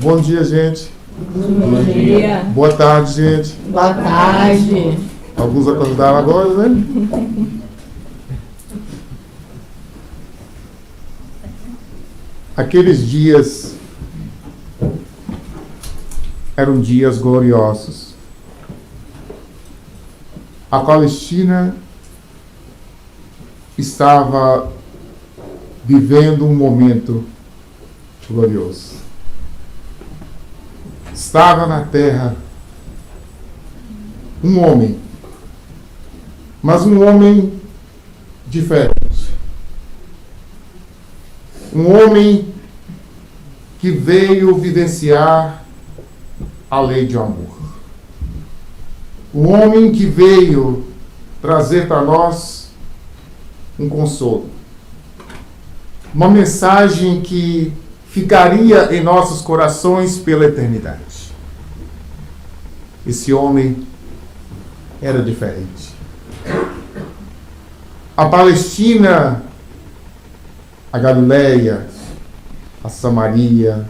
Bom dia, gente. Bom dia. Boa tarde, gente. Boa tarde. Alguns acordaram agora, né? Aqueles dias eram dias gloriosos. A Palestina estava vivendo um momento glorioso. Estava na terra um homem, mas um homem diferente. Um homem que veio vivenciar a lei de amor. Um homem que veio trazer para nós um consolo. Uma mensagem que ficaria em nossos corações pela eternidade. Esse homem era diferente. A Palestina, a Galileia, a Samaria,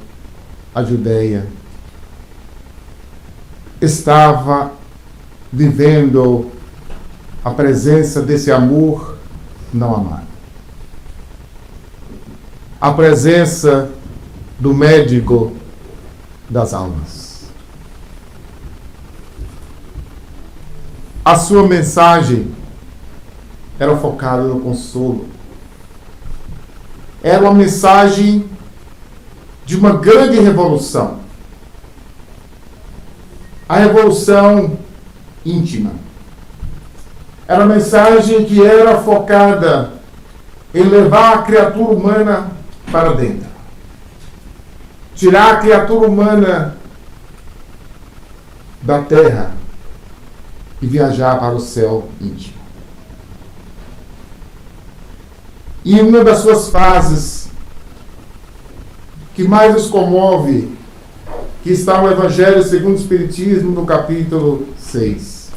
a Judeia, estava vivendo a presença desse amor não amado. A presença do médico das almas. A sua mensagem era focada no consolo. Era uma mensagem de uma grande revolução. A revolução íntima. Era uma mensagem que era focada em levar a criatura humana para dentro. Tirar a criatura humana da terra e viajar para o céu íntimo. E uma das suas frases que mais nos comove, que está no Evangelho segundo o Espiritismo, no capítulo 6.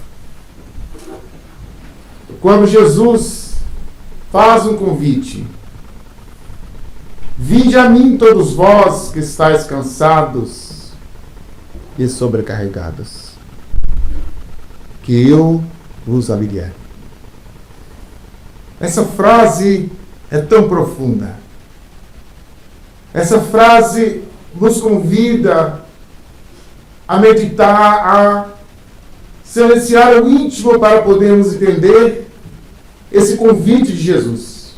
Quando Jesus faz um convite: vinde a mim todos vós que estáis cansados e sobrecarregados, que eu vos aliviarei. Essa frase é tão profunda. Essa frase nos convida a meditar, a silenciar o íntimo para podermos entender esse convite de Jesus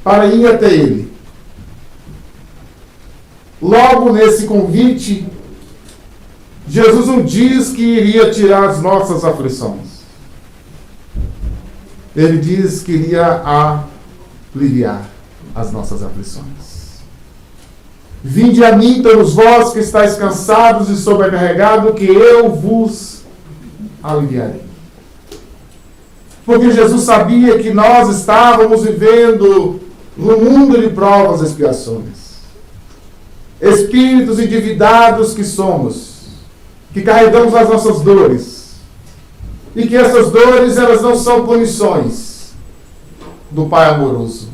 para ir até Ele. Logo nesse convite, Jesus não diz que iria tirar as nossas aflições. Ele diz que iria aliviar as nossas aflições. Vinde a mim todos vós que estáis cansados e sobrecarregados, que eu vos aliviarei. Porque Jesus sabia que nós estávamos vivendo num mundo de provas e expiações. Espíritos endividados que somos, que carregamos as nossas dores, e que essas dores, elas não são punições do Pai amoroso.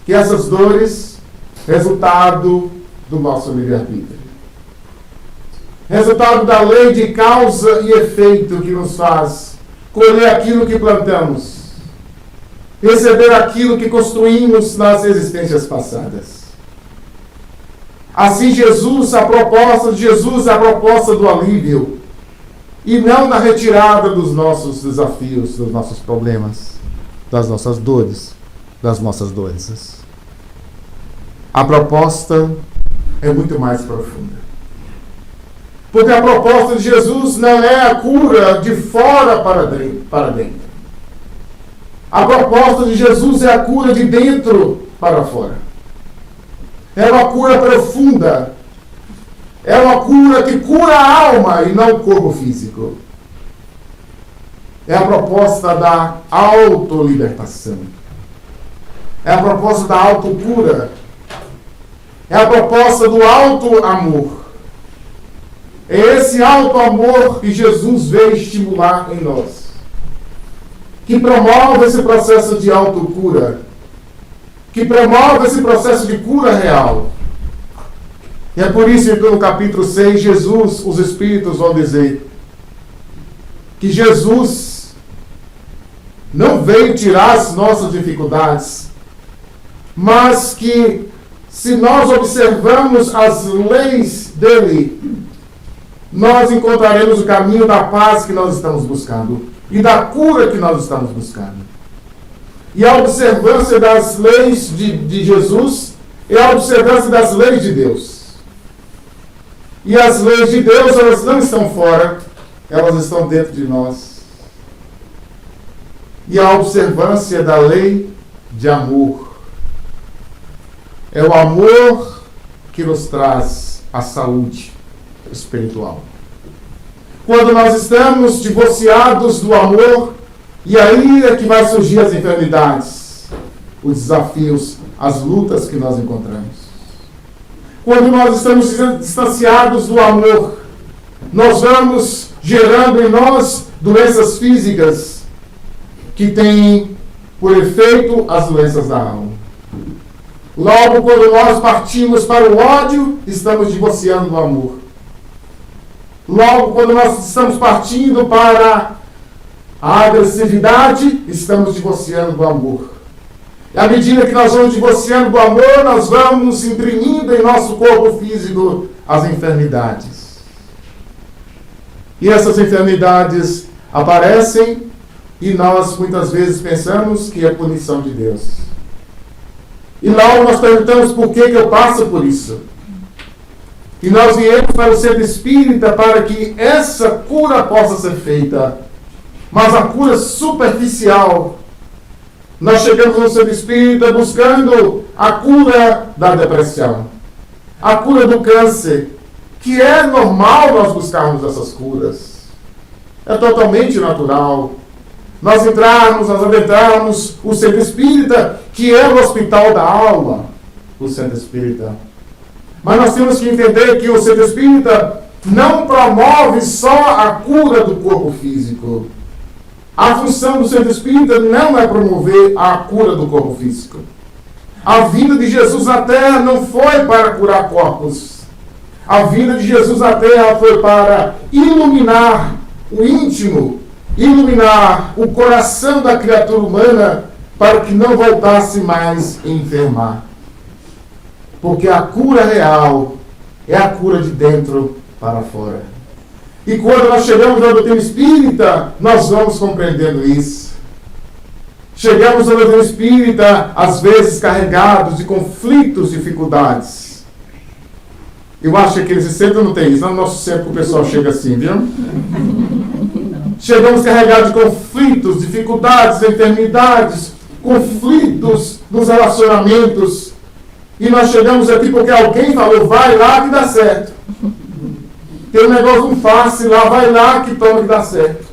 Que essas dores, resultado do nosso livre-arbítrio. Resultado da lei de causa e efeito que nos faz colher aquilo que plantamos, receber aquilo que construímos nas existências passadas. Assim, a proposta de Jesus é a proposta do alívio, e não da retirada dos nossos desafios, dos nossos problemas, das nossas dores, das nossas doenças. A proposta é muito mais profunda. Porque a proposta de Jesus não é a cura de fora para dentro. A proposta de Jesus é a cura de dentro para fora. É uma cura profunda. É uma cura que cura a alma e não o corpo físico. É a proposta da autolibertação. É a proposta da autocura. É a proposta do auto-amor. É esse auto-amor que Jesus veio estimular em nós, que promove esse processo de autocura, que promove esse processo de cura real, E é por isso que no capítulo 6, Jesus, os Espíritos vão dizer que Jesus não veio tirar as nossas dificuldades, mas que se nós observamos as leis dele, nós encontraremos o caminho da paz que nós estamos buscando e da cura que nós estamos buscando. E a observância das leis de Jesus é a observância das leis de Deus. E as leis de Deus, elas não estão fora, elas estão dentro de nós. E a observância da lei de amor é o amor que nos traz a saúde espiritual. Quando nós estamos divorciados do amor, e aí é que vai surgir as enfermidades, os desafios, as lutas que nós encontramos. Quando nós estamos distanciados do amor, nós vamos gerando em nós doenças físicas que têm por efeito as doenças da alma. Logo, quando nós partimos para o ódio, estamos divorciando do amor. Logo, quando nós estamos partindo para a agressividade, estamos divorciando do amor. E à medida que nós vamos divorciando do amor, nós vamos imprimindo em nosso corpo físico as enfermidades. E essas enfermidades aparecem e nós muitas vezes pensamos que é punição de Deus. E logo nós perguntamos por que eu passo por isso. E nós viemos para o centro espírita para que essa cura possa ser feita. Mas a cura superficial, nós chegamos no centro espírita buscando a cura da depressão, a cura do câncer, que é normal nós buscarmos essas curas. É totalmente natural. Nós adentrarmos o centro espírita, que é o hospital da alma, o centro espírita. Mas nós temos que entender que o centro espírita não promove só a cura do corpo físico. A função do centro espírita não é promover a cura do corpo físico. A vinda de Jesus na Terra não foi para curar corpos. A vinda de Jesus na Terra foi para iluminar o íntimo, iluminar o coração da criatura humana para que não voltasse mais a enfermar. Porque a cura real é a cura de dentro para fora. E quando nós chegamos na doutrina espírita, nós vamos compreendendo isso. Chegamos na doutrina espírita, às vezes carregados de conflitos, dificuldades. Eu acho que aqui nesse centro não tem isso. No nosso centro o pessoal chega assim, viu? Chegamos carregados de conflitos, dificuldades, enfermidades, conflitos nos relacionamentos. E nós chegamos aqui porque alguém falou, vai lá que dá certo. Tem um negócio não fácil lá, vai lá que toma que dá certo.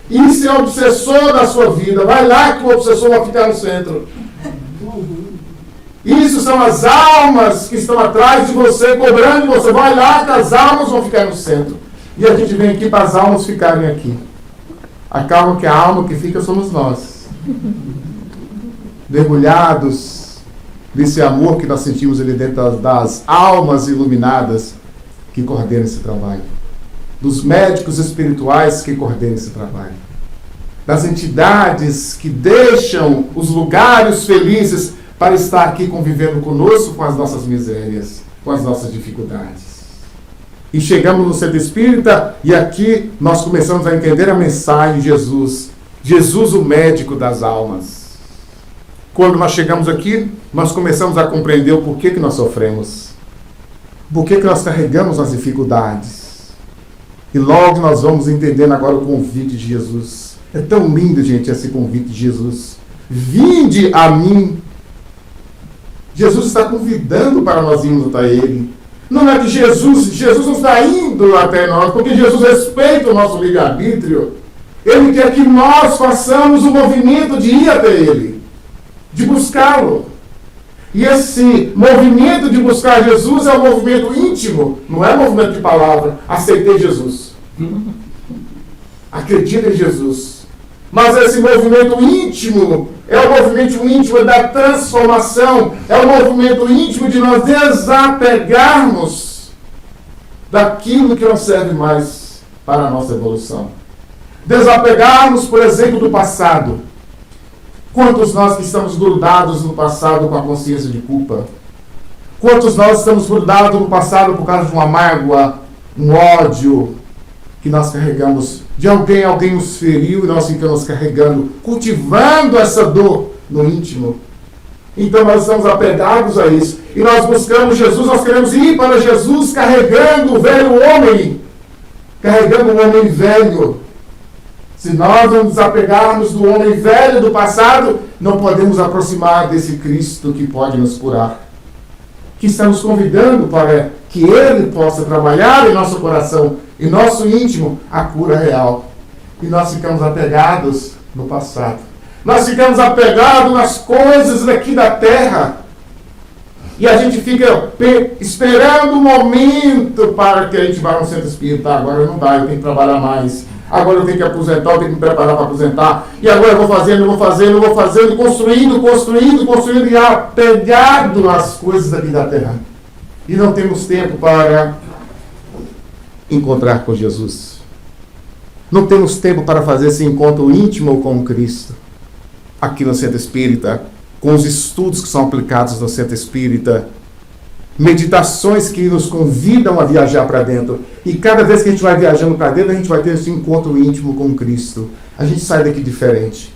Isso é o obsessor da sua vida. Vai lá que o obsessor vai ficar no centro. Isso são as almas que estão atrás de você, cobrando de você. Vai lá que as almas vão ficar no centro. E a gente vem aqui para as almas ficarem aqui. Acaba que a alma que fica somos nós. Mergulhados desse amor que nós sentimos ali dentro das almas iluminadas que coordenam esse trabalho. Dos médicos espirituais que coordenam esse trabalho. Das entidades que deixam os lugares felizes para estar aqui convivendo conosco com as nossas misérias, com as nossas dificuldades. E chegamos no centro espírita e aqui nós começamos a entender a mensagem de Jesus. Jesus, o médico das almas. Quando nós chegamos aqui, nós começamos a compreender o porquê que nós sofremos. Por que nós carregamos as dificuldades. E logo nós vamos entendendo agora o convite de Jesus. É tão lindo, gente, esse convite de Jesus. Vinde a mim. Jesus está convidando para nós irmos até Ele. Não é que Jesus não está indo até nós, porque Jesus respeita o nosso livre-arbítrio. Ele quer que nós façamos o movimento de ir até Ele, de buscá-lo. E esse movimento de buscar Jesus é um movimento íntimo, não é um movimento de palavra. Aceitei Jesus. Acredita em Jesus. Mas esse movimento íntimo É o movimento íntimo da transformação. É o movimento íntimo de nós desapegarmos daquilo que não serve mais para a nossa evolução. Desapegarmos, por exemplo, do passado. Quantos nós que estamos grudados no passado com a consciência de culpa? Quantos nós estamos grudados no passado por causa de uma mágoa, um ódio que nós carregamos de alguém nos feriu e nós ficamos carregando, cultivando essa dor no íntimo. Então nós estamos apegados a isso. E nós buscamos Jesus, nós queremos ir para Jesus carregando o velho homem, carregando o homem velho. Se nós não nos apegarmos do homem velho do passado, não podemos aproximar desse Cristo que pode nos curar. Que estamos convidando para que Ele possa trabalhar em nosso coração, em nosso íntimo, a cura real. E nós ficamos apegados no passado. Nós ficamos apegados nas coisas daqui da terra. E a gente fica esperando um momento para que a gente vá no centro espírita. Agora não dá, eu tenho que trabalhar mais. Agora eu tenho que aposentar, eu tenho que me preparar para aposentar. E agora eu vou fazendo, construindo e apegado às coisas daqui da terra. E não temos tempo para encontrar com Jesus. Não temos tempo para fazer esse encontro íntimo com Cristo. Aqui no Centro Espírita, com os estudos que são aplicados no Centro Espírita, meditações que nos convidam a viajar para dentro. E cada vez que a gente vai viajando para dentro, a gente vai ter esse encontro íntimo com Cristo. A gente sai daqui diferente.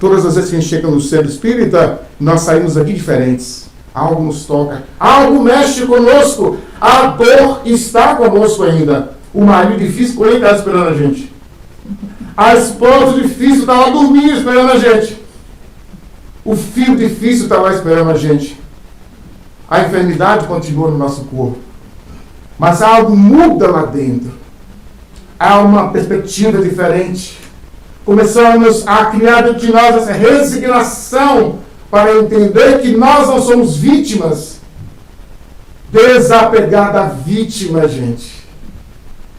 Todas as vezes que a gente chega no Centro Espírita, nós saímos daqui diferentes. Algo nos toca, algo mexe conosco. A dor está conosco ainda. O marido difícil, ele está esperando a gente. A esposa difícil está lá dormindo esperando a gente. O filho difícil está lá esperando a gente. A enfermidade continua no nosso corpo. Mas algo muda lá dentro. Há uma perspectiva diferente. Começamos a criar dentro de nós essa resignação para entender que nós não somos vítimas. Desapegar da vítima, gente.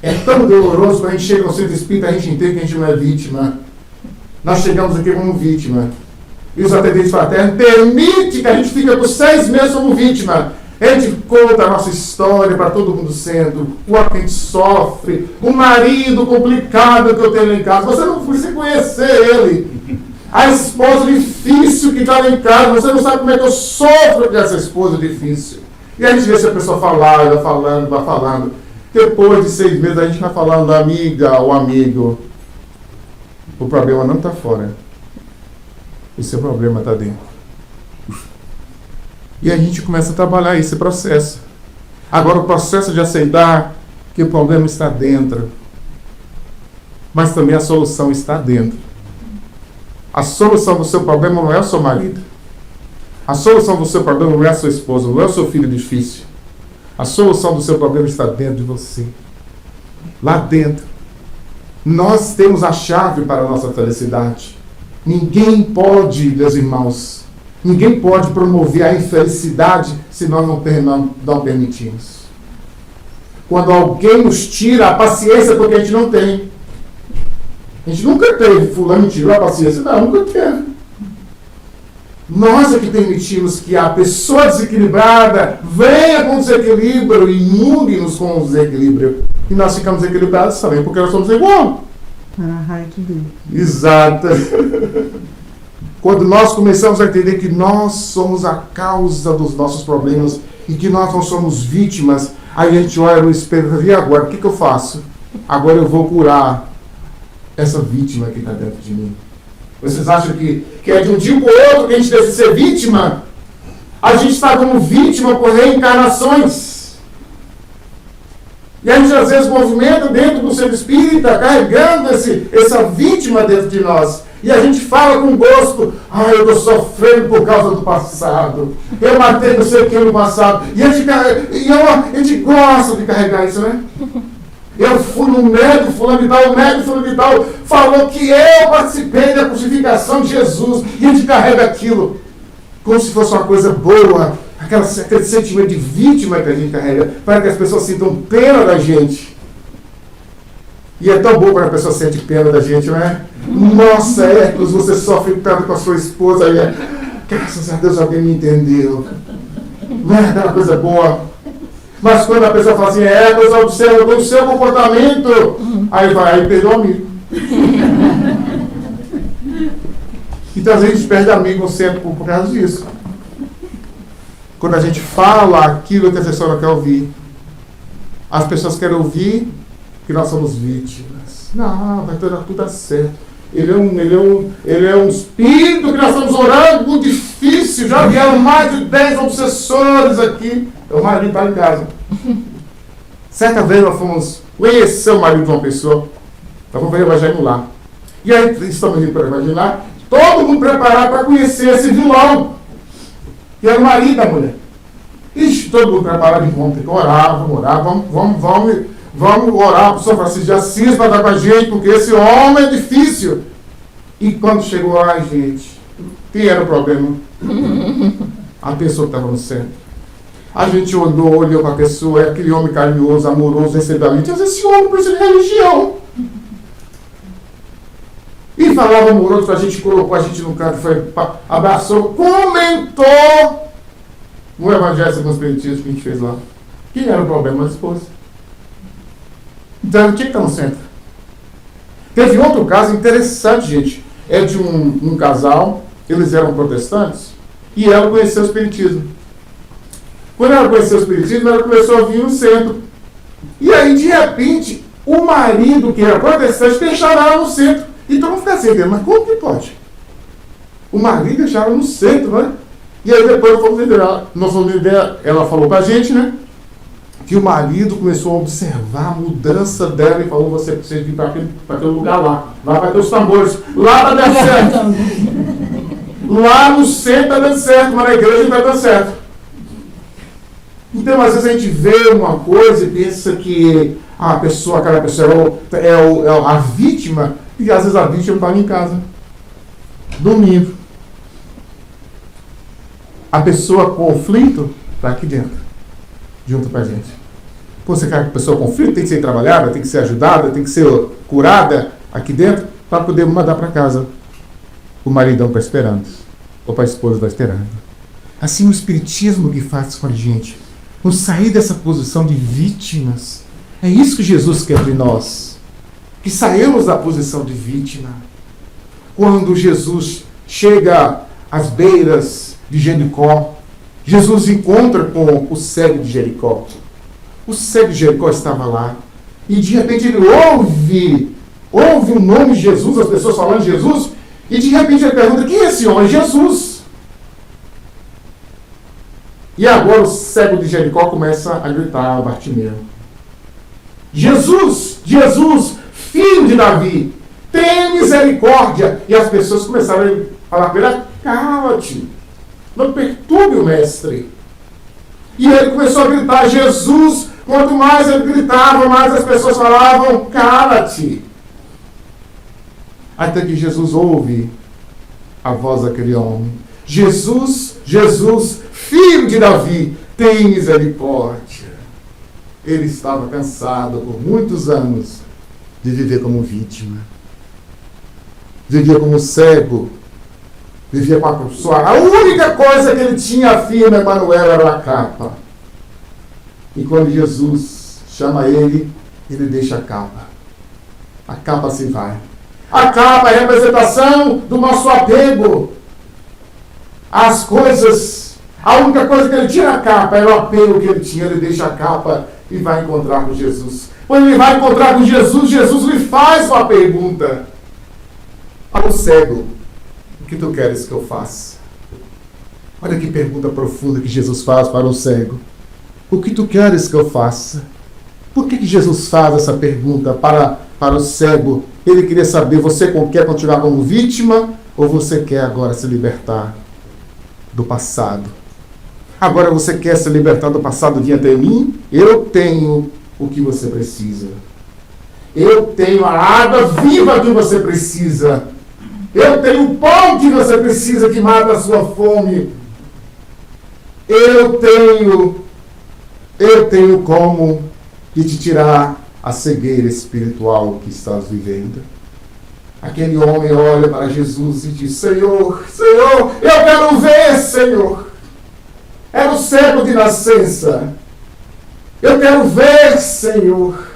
É tão doloroso quando a gente chega no centro espírita, a gente entende que a gente não é vítima. Nós chegamos aqui como vítima. E os atendentes fraternos permitem que a gente fique por 6 meses como vítima. A gente conta a nossa história para todo mundo sendo, o que a gente sofre, o marido complicado que eu tenho lá em casa. Você não foi se conhecer ele. A esposa difícil que está lá em casa. Você não sabe como é que eu sofro dessa esposa difícil. E a gente vê se a pessoa falar, vai falando. Depois de 6 meses a gente vai falando da amiga ou amigo. O problema não está fora. O seu problema está dentro. E a gente começa a trabalhar esse processo. Agora o processo de aceitar que o problema está dentro. Mas também a solução está dentro. A solução do seu problema não é o seu marido. A solução do seu problema não é a sua esposa, não é o seu filho difícil. A solução do seu problema está dentro de você. Lá dentro. Nós temos a chave para a nossa felicidade. Ninguém pode, meus irmãos, ninguém pode promover a infelicidade se nós não permitimos. Quando alguém nos tira a paciência porque a gente não tem. A gente nunca teve, fulano tirou a paciência. Não, nunca teve. Nós é que permitimos que a pessoa desequilibrada venha com desequilíbrio e inunde-nos com o desequilíbrio. E nós ficamos equilibrados também, porque nós somos igual. Exato. Quando nós começamos a entender que nós somos a causa dos nossos problemas e que nós não somos vítimas, aí a gente olha no espelho e agora, o que eu faço? Agora eu vou curar essa vítima que está dentro de mim. Vocês acham que é de um dia para o outro que a gente deve ser vítima? A gente está como vítima por reencarnações. E a gente às vezes movimenta dentro do centro espírita, carregando essa vítima dentro de nós. E a gente fala com gosto, eu estou sofrendo por causa do passado. Eu matei não sei o que no passado. E a gente gosta de carregar isso, né? Eu fui no médico, fulano de tal, falou que eu participei da crucificação de Jesus. E a gente carrega aquilo como se fosse uma coisa boa. Aquele sentimento de vítima que a gente carrega, para que as pessoas sintam pena da gente. E é tão bom quando a pessoa sente pena da gente, não é? Nossa, Hércules, você sofre tanto com a sua esposa. Aí graças a Deus alguém me entendeu. Não é aquela coisa boa. Mas quando a pessoa fala assim, Hércules, observa o seu comportamento. Aí vai, aí perdeu o amigo. Então a gente perde amigo sempre por causa disso. Quando a gente fala aquilo que a pessoa não quer ouvir. As pessoas querem ouvir que nós somos vítimas. Não, vai tudo dar certo. Ele é um espírito que nós estamos orando, muito difícil. Já vieram mais de 10 obsessores aqui. O marido está em casa. Certa vez nós fomos conhecer o marido de uma pessoa. Estamos para o evangelho lá. E aí estamos indo para o evangelho lá. Todo mundo preparado para conhecer esse vilão. Que era o marido da mulher. Ixi, todo mundo preparado. Vamos ter que orar, vamos orar, vamos orar para o São Francisco de Assis para dar com a gente, porque esse homem é difícil. E quando chegou lá, gente, que era o problema? A pessoa que estava no centro. A gente olhou para a pessoa, é aquele homem carinhoso, amoroso, recebeu a gente. Esse homem precisa de religião. E falava amoroso, a gente colocou a gente no canto, foi, abraçou, comentou no Evangelho segundo o Espiritismo que a gente fez lá. Quem era o problema? A esposa. Então, tinha que estar no centro. Teve outro caso interessante, gente. É de um casal, eles eram protestantes, e ela conheceu o Espiritismo. Quando ela conheceu o Espiritismo, ela começou a vir no centro. E aí, de repente, o marido, que era protestante, deixaram ela no centro. Então, não fica assim, mas como que pode? O marido deixaram ela no centro, né? E aí, depois, ela falou pra gente, né? Que o marido começou a observar a mudança dela e falou, você precisa ir para aquele lugar lá. Lá vai ter os tambores. Lá vai dar certo. Lá no centro vai dar certo, mas na igreja não vai dar certo. Então, às vezes a gente vê uma coisa e pensa que aquela pessoa é a vítima, e às vezes a vítima está em casa, dormindo. A pessoa com conflito está aqui dentro, junto com a gente. Pô, você quer que a pessoa com conflito tem que ser trabalhada, tem que ser ajudada, tem que ser curada aqui dentro, para poder mandar para casa. O maridão está esperando, ou para a esposa está esperando. Assim o Espiritismo que faz com a gente, nos sair dessa posição de vítimas. É isso que Jesus quer de nós. Que saímos da posição de vítima. Quando Jesus chega às beiras de Jericó, Jesus encontra com o cego de Jericó. O cego de Jericó estava lá. E de repente ele ouve o nome de Jesus, as pessoas falando de Jesus, e de repente ele pergunta, quem é esse homem? Jesus. E agora o cego de Jericó começa a gritar ao Bartimeu. Jesus, Jesus, filho de Davi, tem misericórdia. E as pessoas começaram a falar para ele, cala-te, não perturbe o mestre. E ele começou a gritar, Jesus. Quanto mais ele gritava, mais as pessoas falavam, cala-te. Até que Jesus ouve a voz daquele homem. Jesus, Jesus, filho de Davi, tem misericórdia. Ele estava cansado por muitos anos de viver como vítima. Vivia como cego. Vivia com a pessoa. A única coisa que ele tinha firme, Emanuel, era a capa. E quando Jesus chama ele, ele deixa a capa. A capa se vai. A capa é a representação do nosso apego às coisas. A única coisa que ele tira a capa era o apego que ele tinha. Ele deixa a capa e vai encontrar com Jesus. Quando ele vai encontrar com Jesus, Jesus lhe faz uma pergunta. Para o cego, o que tu queres que eu faça? Olha que pergunta profunda que Jesus faz para o cego. O que tu queres que eu faça? Por que Jesus faz essa pergunta para o cego? Ele queria saber, você quer continuar como vítima ou você quer agora se libertar do passado? Agora você quer se libertar do passado diante de mim? Eu tenho o que você precisa. Eu tenho a água viva que você precisa. Eu tenho o pão que você precisa que mata a sua fome. Eu tenho como de te tirar a cegueira espiritual que estás vivendo. Aquele homem olha para Jesus e diz: Senhor, Senhor, eu quero ver, Senhor. Era o cego de nascença. Eu quero ver, Senhor.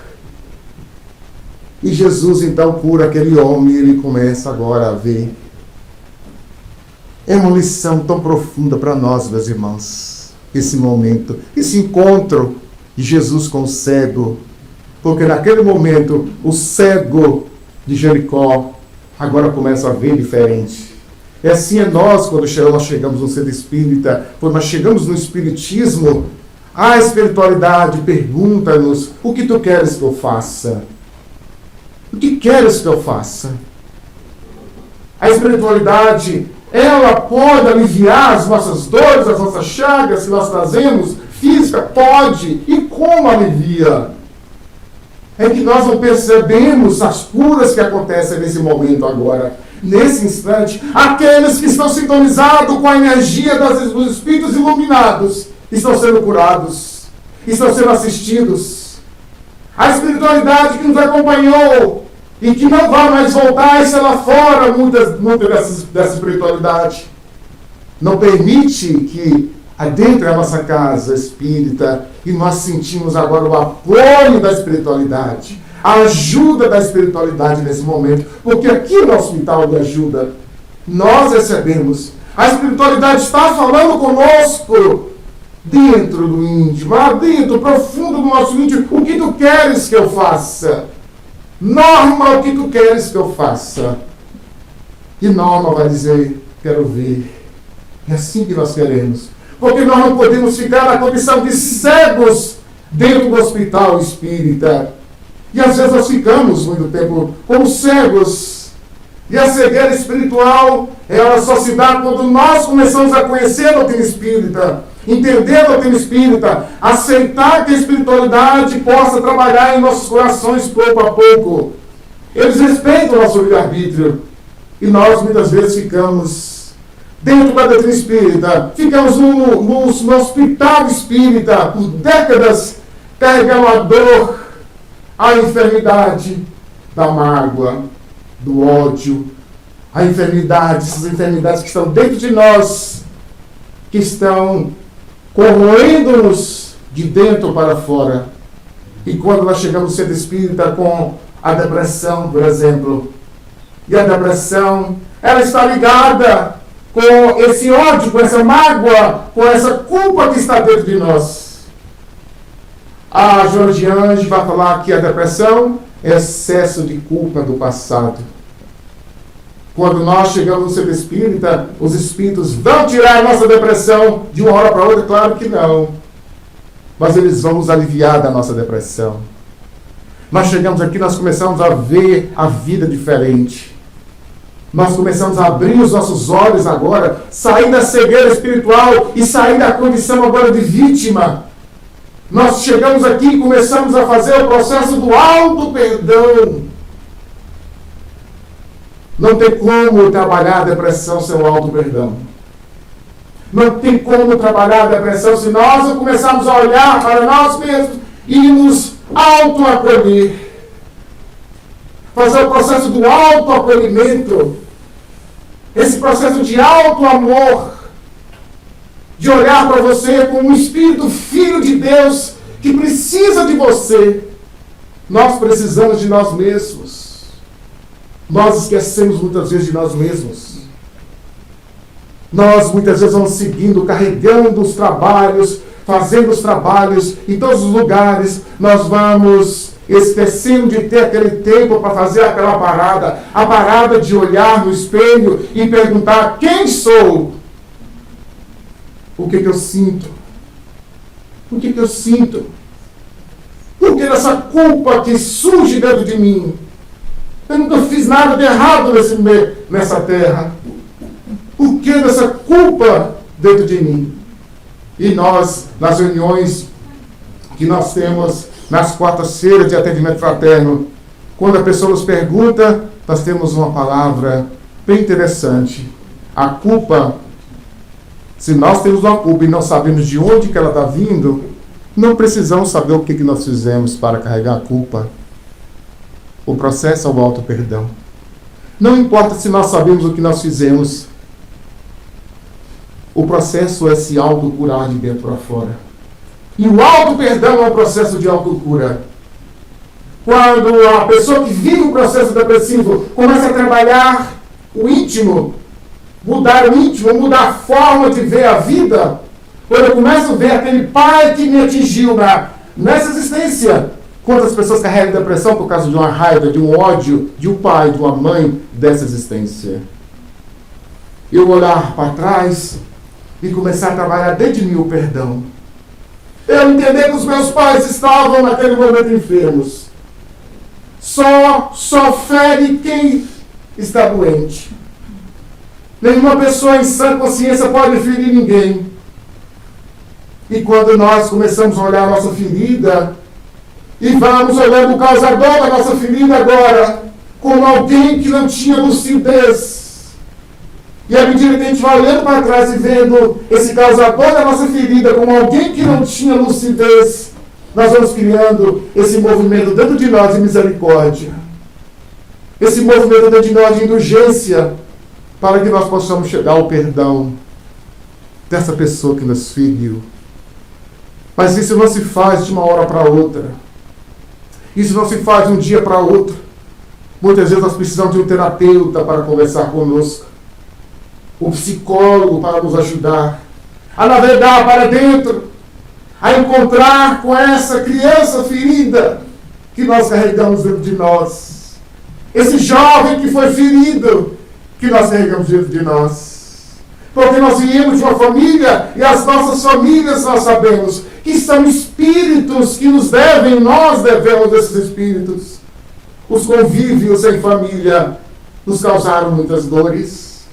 E Jesus então cura aquele homem e ele começa agora a ver. É uma lição tão profunda para nós, meus irmãos, esse momento, esse encontro de Jesus com o cego. Porque naquele momento, o cego de Jericó agora começa a ver diferente. E assim é nós, quando nós chegamos no centro espírita, quando nós chegamos no espiritismo, a espiritualidade pergunta-nos: o que tu queres que eu faça? O que queres que eu faça? A espiritualidade, ela pode aliviar as nossas dores, as nossas chagas que nós trazemos, física, pode. E como alivia? É que nós não percebemos as curas que acontecem nesse momento agora. Nesse instante, aqueles que estão sintonizados com a energia dos espíritos iluminados estão sendo curados, estão sendo assistidos. A espiritualidade que nos acompanhou e que não vai mais voltar, isso é lá fora, muita dessa espiritualidade. Não permite que adentre a nossa casa espírita e nós sentimos agora o apoio da espiritualidade, a ajuda da espiritualidade nesse momento, porque aqui no hospital de ajuda nós recebemos. A espiritualidade está falando conosco dentro do íntimo, lá dentro, profundo do nosso íntimo. O que tu queres que eu faça? Norma, o que tu queres que eu faça? E Norma vai dizer: quero ver. É assim que nós queremos. Porque nós não podemos ficar na condição de cegos dentro do hospital espírita. E às vezes nós ficamos muito tempo como cegos. E a cegueira espiritual, ela só se dá quando nós começamos a conhecer a doutrina espírita, entender a doutrina espírita, aceitar que a espiritualidade possa trabalhar em nossos corações pouco a pouco. Eles respeitam o nosso livre-arbítrio. E nós muitas vezes ficamos dentro da doutrina espírita, ficamos no hospital espírita por décadas, carregando a dor, a enfermidade da mágoa, do ódio, a enfermidade, essas enfermidades que estão dentro de nós, que estão corroendo-nos de dentro para fora. E quando nós chegamos no centro espírita com a depressão, por exemplo, e a depressão, ela está ligada com esse ódio, com essa mágoa, com essa culpa que está dentro de nós. A Georgiane vai falar que a depressão é excesso de culpa do passado. Quando nós chegamos no centro espírita, os espíritos vão tirar a nossa depressão de uma hora para outra? Claro que não. Mas eles vão nos aliviar da nossa depressão. Nós chegamos aqui, nós começamos a ver a vida diferente. Nós começamos a abrir os nossos olhos agora, sair da cegueira espiritual e sair da condição agora de vítima. Nós chegamos aqui e começamos a fazer o processo do auto-perdão. Não tem como trabalhar a depressão sem o auto-perdão. Não tem como trabalhar a depressão se nós não começarmos a olhar para nós mesmos e nos auto-acolher. Fazer o processo do auto-acolhimento. Esse processo de auto-amor. De olhar para você como um espírito filho de Deus que precisa de você. Nós precisamos de nós mesmos. Nós esquecemos muitas vezes de nós mesmos. Nós muitas vezes vamos seguindo, carregando os trabalhos, fazendo os trabalhos em todos os lugares. Nós vamos esquecendo de ter aquele tempo para fazer aquela parada. A parada de olhar no espelho e perguntar: quem sou? O que eu sinto? O que eu sinto? Por que essa culpa que surge dentro de mim? Eu nunca fiz nada de errado nessa terra. Por que dessa culpa dentro de mim? E nós, nas reuniões que nós temos nas quartas-feiras de atendimento fraterno, quando a pessoa nos pergunta, nós temos uma palavra bem interessante. A culpa, se nós temos uma culpa e não sabemos de onde que ela está vindo, Não precisamos saber o que nós fizemos para carregar a culpa. O processo é o auto-perdão. Não importa se nós sabemos o que nós fizemos. O processo é se autocurar de dentro para fora. E o auto-perdão é um processo de autocura. Quando a pessoa que vive o processo depressivo começa a trabalhar o íntimo, mudar o íntimo, mudar a forma de ver a vida, quando eu começo a ver aquele pai que me atingiu nessa existência, quantas pessoas carregam depressão por causa de uma raiva, de um ódio, de um pai, de uma mãe dessa existência. Eu olhar para trás e começar a trabalhar dentro de mim o perdão. Eu entender que os meus pais estavam naquele momento enfermos. Só fere quem está doente. Nenhuma pessoa em sã consciência pode ferir ninguém. E quando nós começamos a olhar a nossa ferida, e vamos olhando o causador da nossa ferida agora, como alguém que não tinha lucidez. E à medida que a gente vai olhando para trás e vendo esse causador da nossa ferida como alguém que não tinha lucidez, nós vamos criando esse movimento dentro de nós de misericórdia. Esse movimento dentro de nós de indulgência, para que nós possamos chegar ao perdão dessa pessoa que nos feriu. Mas isso não se faz de uma hora para outra. Isso não se faz de um dia para outro. Muitas vezes nós precisamos de um terapeuta para conversar conosco. Um psicólogo para nos ajudar a navegar para dentro, a encontrar com essa criança ferida que nós carregamos dentro de nós. Esse jovem que foi ferido, que nós carregamos dentro de nós. Porque nós viemos de uma família, e as nossas famílias nós sabemos que são espíritos que nos devem, nós devemos esses espíritos. Os convívios em família nos causaram muitas dores.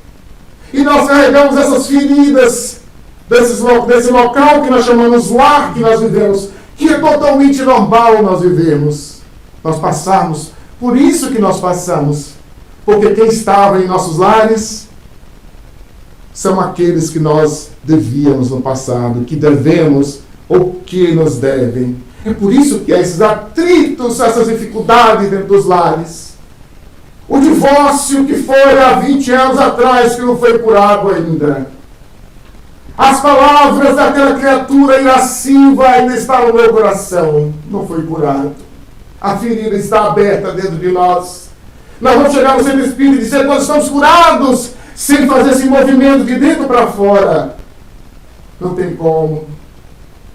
E nós carregamos essas feridas desse local que nós chamamos lar que nós vivemos, que é totalmente normal nós vivemos. Nós passamos, por isso que nós passamos. Porque quem estava em nossos lares são aqueles que nós devíamos no passado, que devemos ou que nos devem. É por isso que há esses atritos, essas dificuldades dentro dos lares. O divórcio que foi há 20 anos atrás, que não foi curado ainda. As palavras daquela criatura irascível ainda estão no meu coração. Não foi curado. A ferida está aberta dentro de nós. Nós vamos chegar no centro espírita e dizer que nós estamos curados sem fazer esse movimento de dentro para fora. Não tem como.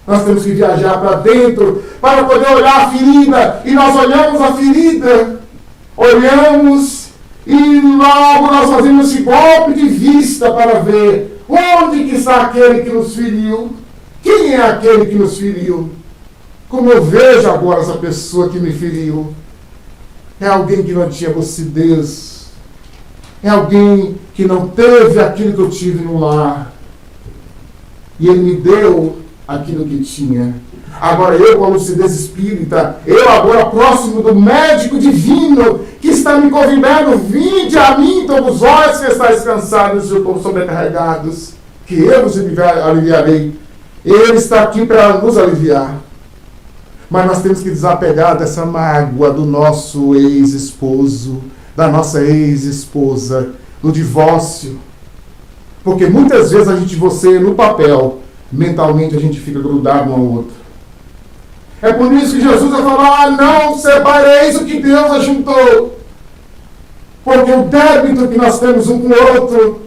Nós temos que viajar para dentro para poder olhar a ferida. E nós olhamos a ferida. Olhamos e logo nós fazemos esse golpe de vista para ver onde que está aquele que nos feriu. Quem é aquele que nos feriu? Como eu vejo agora essa pessoa que me feriu? É alguém que não tinha lucidez. É alguém que não teve aquilo que eu tive no lar. E ele me deu aquilo que tinha. Agora eu, com a lucidez espírita, eu agora próximo do médico divino que está me convidando, vinde a mim todos vós que estáis cansados e sobrecarregados, que eu vos aliviarei. Ele está aqui para nos aliviar. Mas nós temos que desapegar dessa mágoa do nosso ex-esposo, da nossa ex-esposa, do divórcio. Porque muitas vezes você, no papel, mentalmente a gente fica grudado um ao outro. É por isso que Jesus vai falar, não separeis o que Deus ajuntou. Porque o débito que nós temos um com o outro,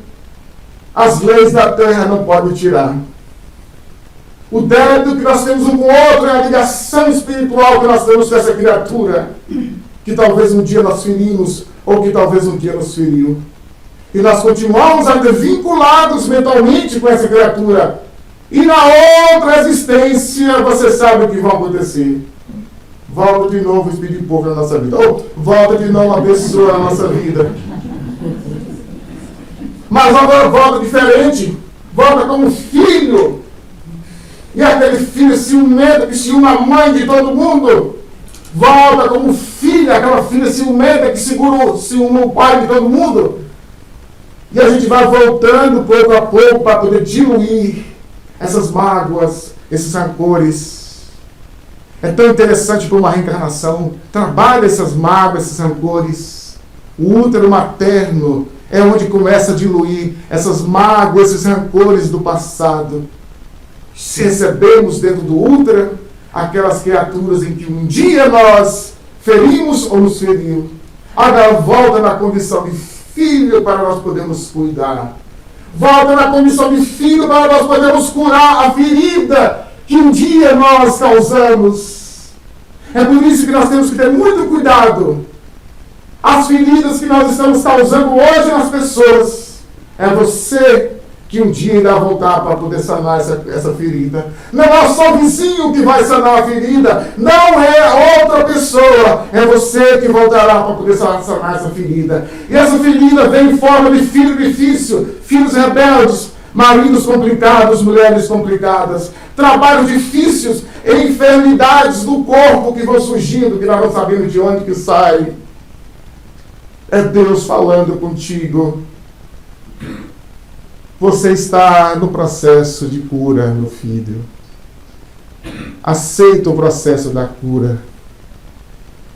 as leis da terra não podem tirar. O débito que nós temos um com o outro é a ligação espiritual que nós temos com essa criatura, que talvez um dia nós ferimos, ou que talvez um dia nos feriu. E nós continuamos ainda vinculados mentalmente com essa criatura. E na outra existência, você sabe o que vai acontecer. Volta de novo o espírito de povo na nossa vida. Ou volta de novo uma pessoa na nossa vida. Mas agora volta diferente. Volta como filho. E aquele filho ciumento que ciúma a mãe de todo mundo. Volta como filha, aquela filha ciumenta que ciúma o pai de todo mundo. E a gente vai voltando pouco a pouco para poder diluir essas mágoas, esses rancores. É tão interessante para uma reencarnação. Trabalha essas mágoas, esses rancores. O útero materno é onde começa a diluir essas mágoas, esses rancores do passado. Se recebemos dentro do útero aquelas criaturas em que um dia nós ferimos ou nos feriu, agora volta na condição de filho para nós podermos cuidar. Volta na condição de filho para nós podermos curar a ferida que um dia nós causamos. É por isso que nós temos que ter muito cuidado. As feridas que nós estamos causando hoje nas pessoas, é você que um dia irá voltar para poder sanar essa ferida. Não é só o vizinho que vai sanar a ferida, não é outra pessoa, é você que voltará para poder sanar essa ferida. E essa ferida vem em forma de filho difícil, filhos rebeldes, maridos complicados, mulheres complicadas, trabalhos difíceis, enfermidades do corpo que vão surgindo, que nós não sabemos de onde que sai. É Deus falando contigo. Você está no processo de cura, meu filho. Aceita o processo da cura.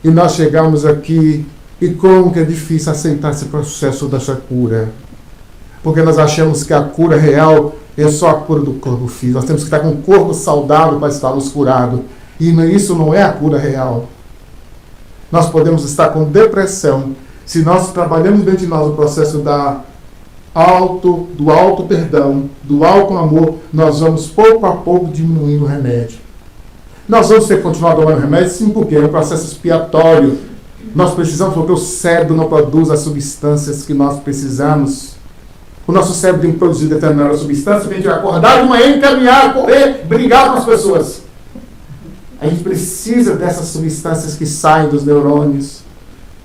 E nós chegamos aqui, e como que é difícil aceitar esse processo dessa cura. Porque nós achamos que a cura real é só a cura do corpo físico. Nós temos que estar com o corpo saudável para estarmos curados. E isso não é a cura real. Nós podemos estar com depressão. Se nós trabalhamos dentro de nós o processo do auto perdão, do alto amor, nós vamos pouco a pouco diminuindo o remédio. Nós vamos ter que continuar tomando remédio, sim, porque é um processo expiatório. Nós precisamos, porque o cérebro não produz as substâncias que nós precisamos. O nosso cérebro tem que produzir determinada substância, para a gente acordar de manhã, caminhar, correr, brigar com as pessoas. A gente precisa dessas substâncias que saem dos neurônios,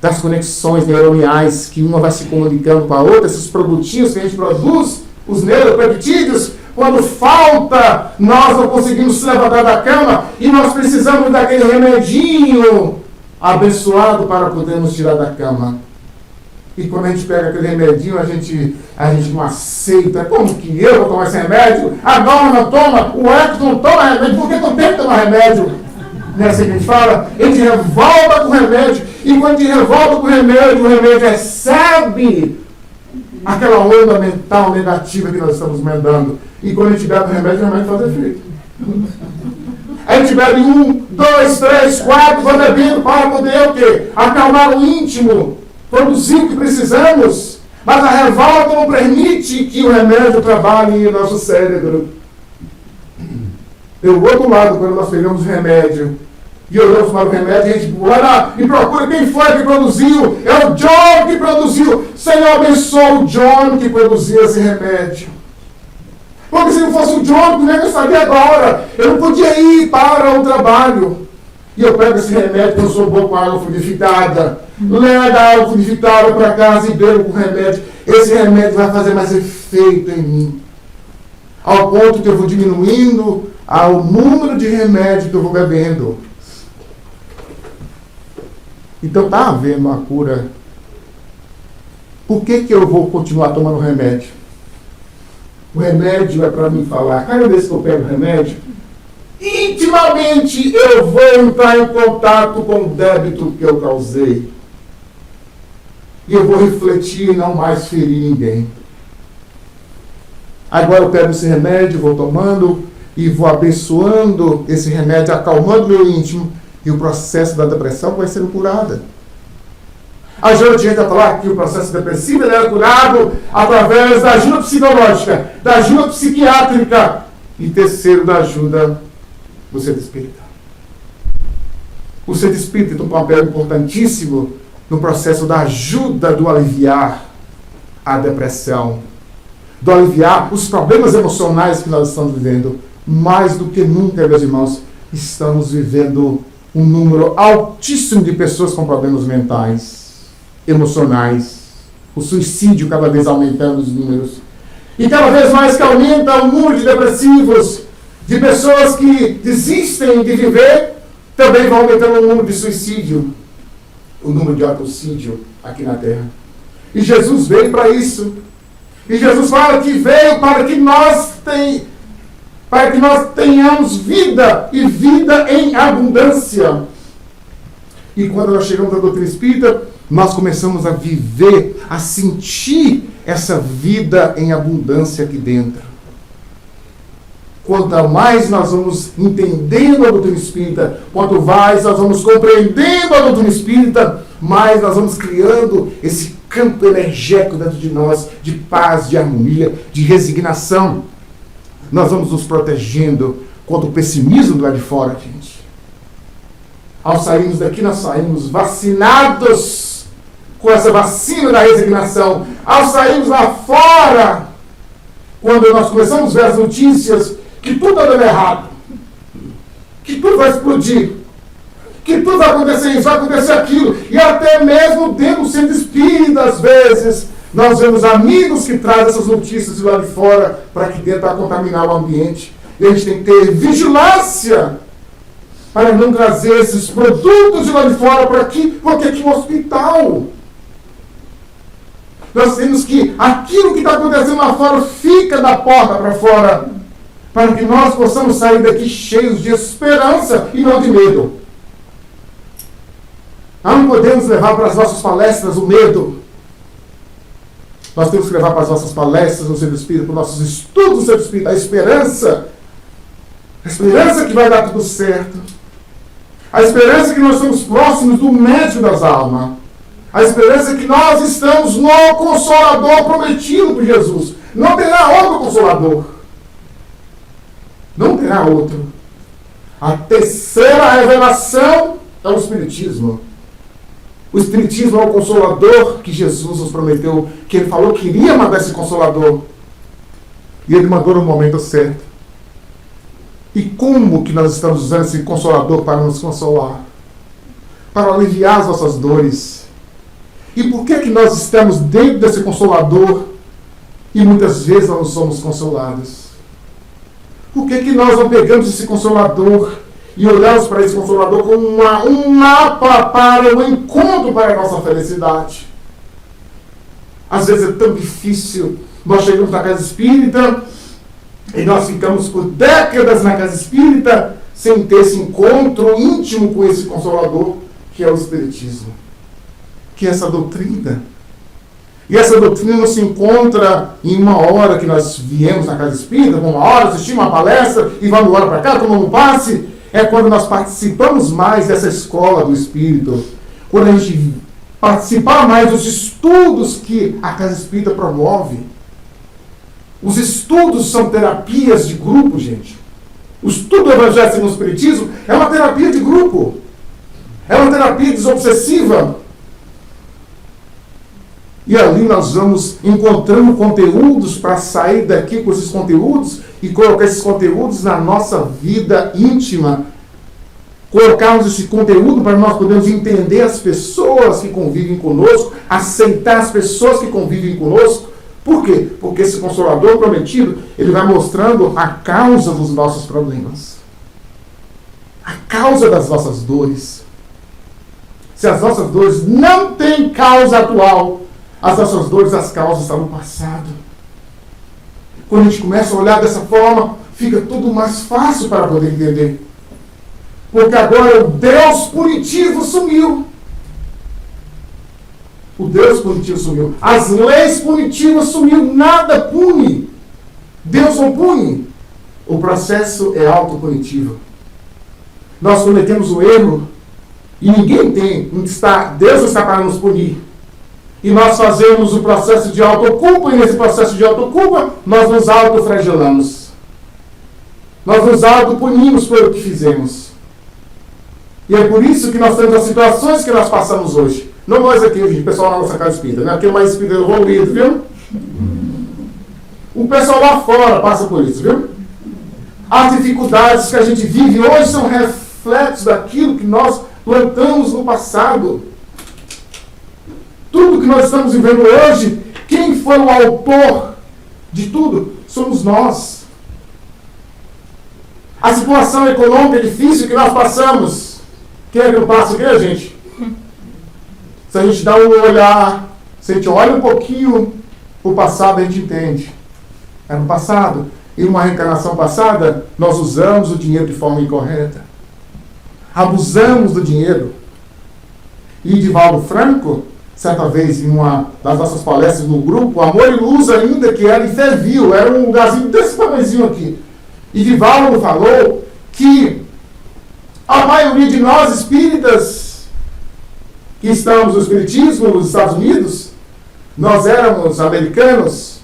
das conexões neuroniais, que uma vai se comunicando com a outra, esses produtinhos que a gente produz, os neuropeptídeos, quando falta, nós não conseguimos se levantar da cama e nós precisamos daquele remedinho abençoado para podermos tirar da cama. E quando a gente pega aquele remedinho, a gente não aceita. Como que eu vou tomar esse remédio? A Norma não toma, o Hector não toma remédio, por que eu tenho que tomar remédio? Não é assim que a gente fala? A gente revolta com o remédio. E quando a gente revolta com o remédio recebe aquela onda mental negativa que nós estamos mandando. E quando a gente bebe o remédio faz efeito. A gente bebe 1, 2, 3, 4, vai bebendo para poder o quê? Acalmar o íntimo, produzir o que precisamos. Mas a revolta não permite que o remédio trabalhe em nosso cérebro. Do outro lado, quando nós pegamos o remédio e olhamos para o remédio, a gente vai lá e procura quem foi que produziu. É o John que produziu. Senhor, abençoa o John que produziu esse remédio. Porque se não fosse o John, como é que eu estaria agora? Eu não podia ir para o trabalho. E eu pego esse remédio, que eu sou bom com água fluidificada. Levo a água fluidificada para casa e bebo com o remédio. Esse remédio vai fazer mais efeito em mim. Ao ponto que eu vou diminuindo ao número de remédios que eu vou bebendo. Então está havendo uma cura. Por que eu vou continuar tomando remédio? O remédio é para mim falar, cada vez que eu pego o remédio, intimamente eu vou entrar em contato com o débito que eu causei. E eu vou refletir e não mais ferir ninguém. Agora eu pego esse remédio, vou tomando e vou abençoando esse remédio, acalmando meu íntimo, e o processo da depressão vai sendo curado. A gente vai falar que o processo depressivo ele é curado através da ajuda psicológica, da ajuda psiquiátrica e terceiro, da ajuda do centro espírita. O centro espírita tem um papel importantíssimo no processo da ajuda do aliviar a depressão, do aliviar os problemas emocionais que nós estamos vivendo. Mais do que nunca, meus irmãos, estamos vivendo um número altíssimo de pessoas com problemas mentais, emocionais, o suicídio cada vez aumentando os números. E cada vez mais que aumenta o número de depressivos, de pessoas que desistem de viver, também vai aumentando o número de suicídio, o número de autocídio aqui na Terra. E Jesus veio para isso. E Jesus fala que veio para que nós para que nós tenhamos vida e vida em abundância. E quando nós chegamos à doutrina espírita, nós começamos a viver, a sentir essa vida em abundância aqui dentro. Quanto mais nós vamos entendendo a doutrina espírita, quanto mais nós vamos compreendendo a doutrina espírita, mais nós vamos criando esse campo energético dentro de nós, de paz, de harmonia, de resignação. Nós vamos nos protegendo contra o pessimismo do lado de fora, gente. Ao sairmos daqui, nós saímos vacinados com essa vacina da resignação. Ao sairmos lá fora, quando nós começamos a ver as notícias que tudo está dando errado, que tudo vai explodir, que tudo vai acontecer isso, vai acontecer aquilo, e até mesmo dentro do centro espírita, às vezes, nós vemos amigos que trazem essas notícias de lá de fora para aqui dentro para contaminar o ambiente. E a gente tem que ter vigilância para não trazer esses produtos de lá de fora para aqui, porque aqui no hospital. Nós temos que, aquilo que está acontecendo lá fora, fica da porta para fora, para que nós possamos sair daqui cheios de esperança e não de medo. Nós não podemos levar para as nossas palestras o medo. Nós temos que levar para as nossas palestras no Centro Espírita, para os nossos estudos no Centro Espírita, a esperança que vai dar tudo certo. A esperança que nós estamos próximos do médico das almas. A esperança que nós estamos no Consolador prometido por Jesus. Não terá outro Consolador. Não terá outro. A terceira revelação é o Espiritismo. O Espiritismo é o Consolador que Jesus nos prometeu, que Ele falou que iria mandar esse Consolador. E Ele mandou no momento certo. E como que nós estamos usando esse Consolador para nos consolar? Para aliviar as nossas dores. E por que nós estamos dentro desse Consolador e muitas vezes não somos consolados? Por que nós não pegamos esse Consolador e olhamos para esse Consolador como um mapa para o encontro para a nossa felicidade? Às vezes é tão difícil. Nós chegamos na casa espírita e nós ficamos por décadas na casa espírita sem ter esse encontro íntimo com esse Consolador, que é o Espiritismo, que é essa doutrina. E essa doutrina não se encontra em uma hora que nós viemos na casa espírita, uma hora, assistimos uma palestra e vamos embora para cá, tomamos um passe. É quando nós participamos mais dessa escola do Espírito, quando a gente participar mais dos estudos que a casa espírita promove. Os estudos são terapias de grupo, gente. O estudo do Evangelho segundo o Espiritismo é uma terapia de grupo. É uma terapia desobsessiva. E ali nós vamos encontrando conteúdos para sair daqui com esses conteúdos e colocar esses conteúdos na nossa vida íntima. Colocarmos esse conteúdo para nós podermos entender as pessoas que convivem conosco, aceitar as pessoas que convivem conosco. Por quê? Porque esse Consolador prometido, ele vai mostrando a causa dos nossos problemas. A causa das nossas dores. Se as nossas dores não têm causa atual, as nossas dores, as causas estão no passado. Quando a gente começa a olhar dessa forma, fica tudo mais fácil para poder entender. Porque agora o Deus punitivo sumiu. O Deus punitivo sumiu. As leis punitivas sumiu. Nada pune. Deus não pune. O processo é autopunitivo. Nós cometemos o erro e ninguém tem. Deus não está para nos punir. E nós fazemos o processo de autoculpa, e nesse processo de autoculpa, nós nos autoflagelamos. Nós nos autopunimos pelo que fizemos. E é por isso que nós temos as situações que nós passamos hoje. Não nós aqui, o pessoal na nossa casa espírita, né? Aqui é mais espírita evoluído, viu? O pessoal lá fora passa por isso, viu? As dificuldades que a gente vive hoje são reflexos daquilo que nós plantamos no passado. Tudo que nós estamos vivendo hoje, quem foi o autor de tudo? Somos nós. A situação econômica difícil que nós passamos. Quem é que não passa aqui, gente? Se a gente dá um olhar, se a gente olha um pouquinho para o passado, a gente entende. É no passado em uma reencarnação passada, nós usamos o dinheiro de forma incorreta. Abusamos do dinheiro. E Divaldo Franco, certa vez, em uma das nossas palestras no grupo, Amor e Luz ainda, que era em Fervil, era um lugarzinho desse tamanhozinho aqui. E Divaldo falou que a maioria de nós espíritas que estamos no espiritismo nos Estados Unidos, nós éramos americanos,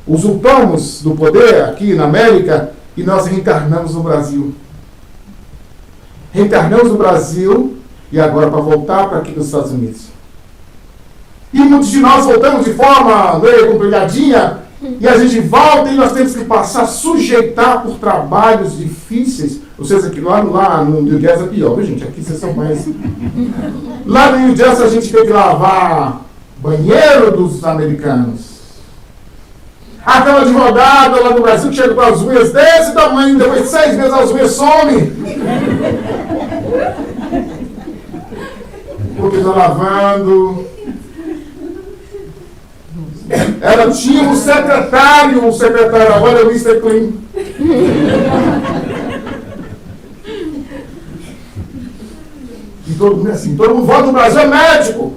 usurpamos do poder aqui na América e nós reencarnamos no Brasil. Reencarnamos no Brasil e agora para voltar para aqui nos Estados Unidos. E muitos de nós voltamos de forma meio complicadinha e a gente volta e nós temos que passar a sujeitar por trabalhos difíceis. Vocês aqui lá no New Jersey é pior, viu, gente? Aqui vocês são mais... Lá no New Jersey a gente tem que lavar banheiro dos americanos. Aquela advogada lá no Brasil que chega com as unhas desse tamanho, depois de 6 meses as unhas somem. Porque está lavando. Ela tinha um secretário agora é o Mr. Clean. E todo mundo volta no Brasil, é médico,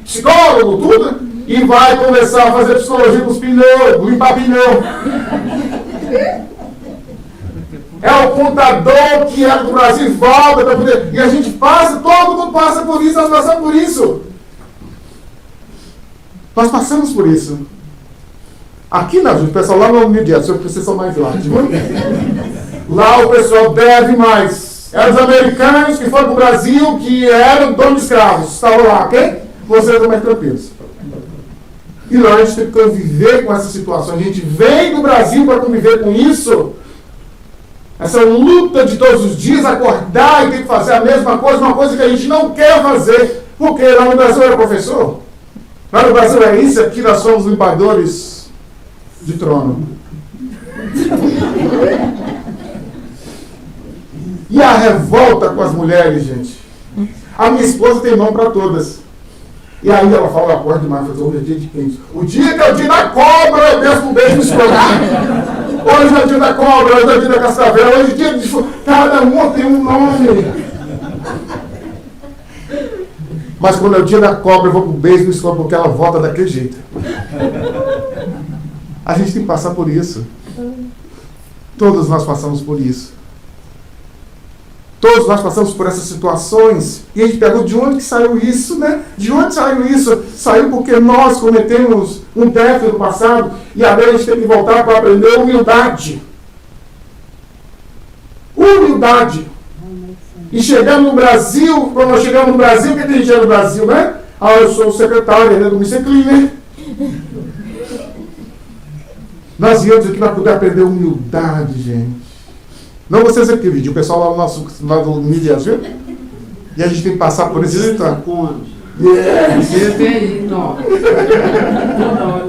psicólogo, tudo, e vai começar a fazer psicologia com os pneus, limpar pneu. É o contador que é do Brasil, volta para poder. E a gente passa, todo mundo passa por isso, nós passamos por isso. Nós passamos por isso. Aqui não, gente, o pessoal lá no New Jersey, vocês são mais lá. Lá o pessoal deve mais. Eram os americanos que foram para o Brasil, que eram donos de escravos. Estavam lá, ok? Vocês são mais tranquilos. E lá a gente tem que conviver com essa situação. A gente vem do Brasil para conviver com isso. Essa luta de todos os dias, acordar e ter que fazer a mesma coisa, uma coisa que a gente não quer fazer, porque lá no Brasil era professor. Lá no Brasil é isso, aqui nós somos limpadores de trono. E a revolta com as mulheres, gente. A minha esposa tem mão para todas. E aí ela fala, eu acordo demais, hoje é dia de quente. O dia que é o dia da cobra, eu desço um beijo no escolar. Hoje é o dia da cobra, hoje é o dia da cascavel, hoje é o dia de... Cada um tem um nome. Mas quando é o dia da cobra, eu vou pro beijo no escolar, porque ela volta daquele jeito. A gente tem que passar por isso. Todos nós passamos por isso. Todos nós passamos por essas situações. E a gente pergunta de onde que saiu isso, né? De onde saiu isso? Saiu porque nós cometemos um déficit no passado e agora a gente tem que voltar para aprender humildade. Humildade. E chegamos no Brasil, quando nós chegamos no Brasil, o que a gente é no Brasil, né? Ah, eu sou o secretário, né, do Mr. Cleaner. Nós viemos aqui para poder aprender humildade, gente. Não vocês aqui, vídeo, o pessoal lá, lá do mídia, viu? E a gente tem que passar por esse instante. Yes!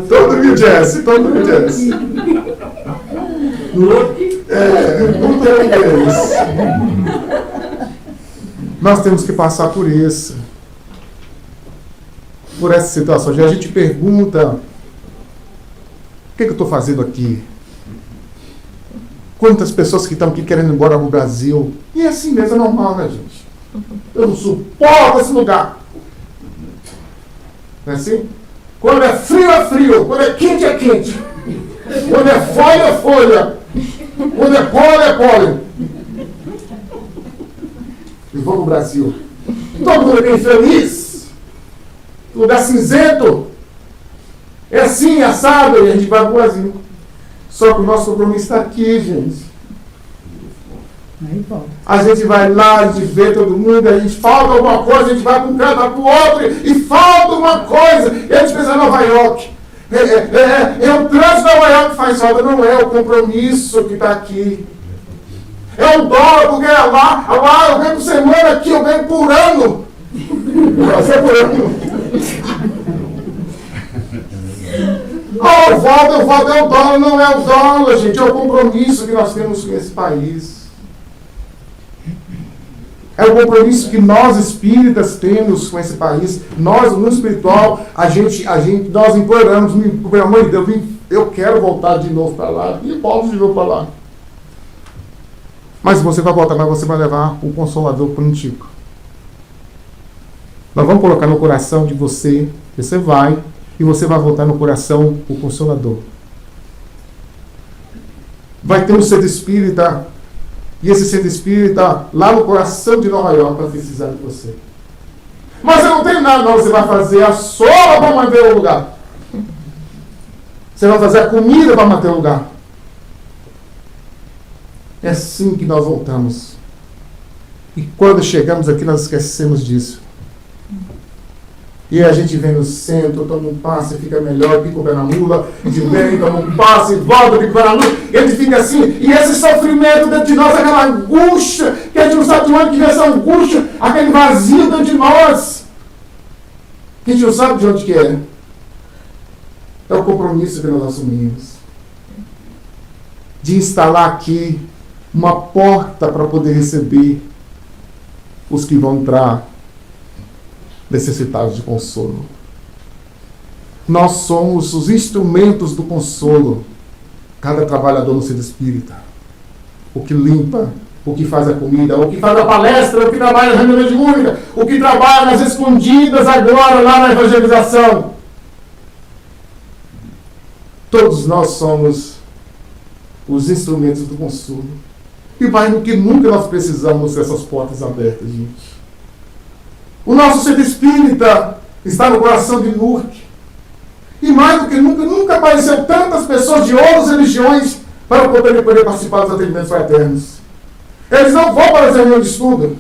Todo New Jersey, todo New Jersey. Muito deles. Nós temos que passar por isso. Por essa situação. A gente pergunta, o que eu estou fazendo aqui? Quantas pessoas que estão aqui querendo ir embora pro Brasil? E é assim mesmo, é normal, né, gente? Eu não suporto esse lugar. Não é assim? Quando é frio, é frio. Quando é quente, é quente. Quando é folha, é folha. Quando é pólen, é pólen. E vou pro Brasil. Todo mundo aqui feliz. Lugar cinzento. É assim, assado. E a gente vai pro Brasil. Só que o nosso compromisso está aqui, gente. A gente vai lá, a gente vê todo mundo, a gente falta alguma coisa, a gente vai para um canto, vai para o outro, e falta uma coisa. E a gente pensa em Nova York. É o trânsito de Nova York que faz falta, não é o compromisso que está aqui. É o dólar, porque lá eu ganho por semana, aqui eu ganho por ano. Você é por ano. Oh, eu volto, é o dólar, não é o dólar, gente, é o compromisso que nós temos com esse país. É o compromisso que nós espíritas temos com esse país. Nós, no mundo espiritual, nós imploramos, pelo amor de Deus, eu quero voltar de novo para lá, e volto de novo para lá. Mas você vai voltar, mas você vai levar o Consolador contigo. Nós vamos colocar no coração de você, você vai, e você vai voltar no coração o Consolador. Vai ter um centro espírita, e esse centro espírita lá no coração de Nova York vai precisar de você. Mas eu não tenho nada, não. Você vai fazer a sola para manter o lugar. Você vai fazer a comida para manter o lugar. É assim que nós voltamos. E quando chegamos aqui, nós esquecemos disso. E a gente vem no centro, toma um passe, fica melhor, pica o pé na mula, de bem, toma um passe, volta, pica o pé na mula, e a gente fica assim, e esse sofrimento dentro de nós, aquela angústia, que a gente não sabe de onde que vem essa angústia, aquele vazio dentro de nós, que a gente não sabe de onde que é. É o compromisso que nós assumimos. De instalar aqui uma porta para poder receber os que vão entrar necessitados de consolo. Nós somos os instrumentos do consolo. Cada trabalhador no centro espírita. O que limpa, o que faz a comida, o que faz a palestra, o que trabalha na reunião mediúnica, o que trabalha nas escondidas agora lá na evangelização. Todos nós somos os instrumentos do consolo. E mais do que nunca nós precisamos dessas portas abertas, gente. O nosso centro espírita está no coração de Nurk. E mais do que nunca, nunca apareceu tantas pessoas de outras religiões para poder participar dos atendimentos fraternos. Eles não vão para as reuniões de estudo,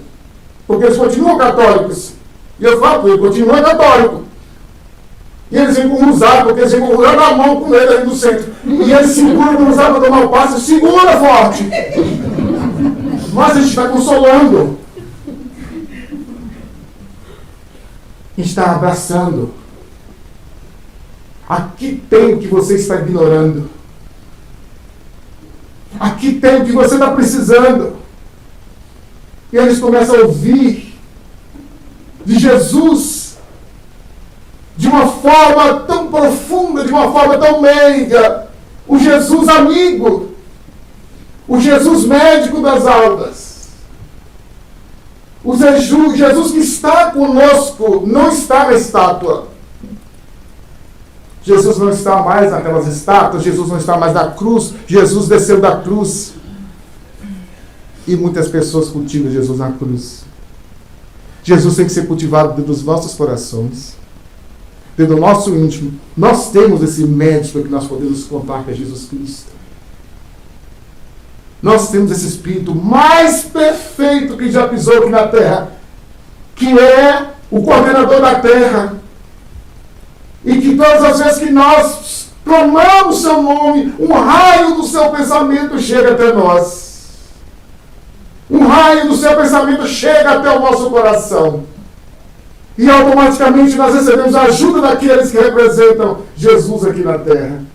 porque eles continuam católicos. E eu falo, ele continua católico. E eles vêm com um usado, porque eles vêm com na mão com ele ali no centro. E eles seguram o usado para tomar o passe, segura forte. Mas a gente está consolando. Está abraçando. Aqui tem o que você está ignorando. Aqui tem o que você está precisando. E eles começam a ouvir de Jesus de uma forma tão profunda, de uma forma tão meiga. O Jesus amigo. O Jesus médico das almas. O Jesus que está conosco não está na estátua. Jesus não está mais naquelas estátuas. Jesus não está mais na cruz. Jesus desceu da cruz. E muitas pessoas cultivam Jesus na cruz. Jesus tem que ser cultivado dentro dos nossos corações. Dentro do nosso íntimo. Nós temos esse médico que nós podemos contar que é Jesus Cristo. Nós temos esse Espírito mais perfeito que já pisou aqui na terra, que é o coordenador da terra, e que todas as vezes que nós clamamos seu nome, um raio do seu pensamento chega até nós. Um raio do seu pensamento chega até o nosso coração. E automaticamente nós recebemos a ajuda daqueles que representam Jesus aqui na terra.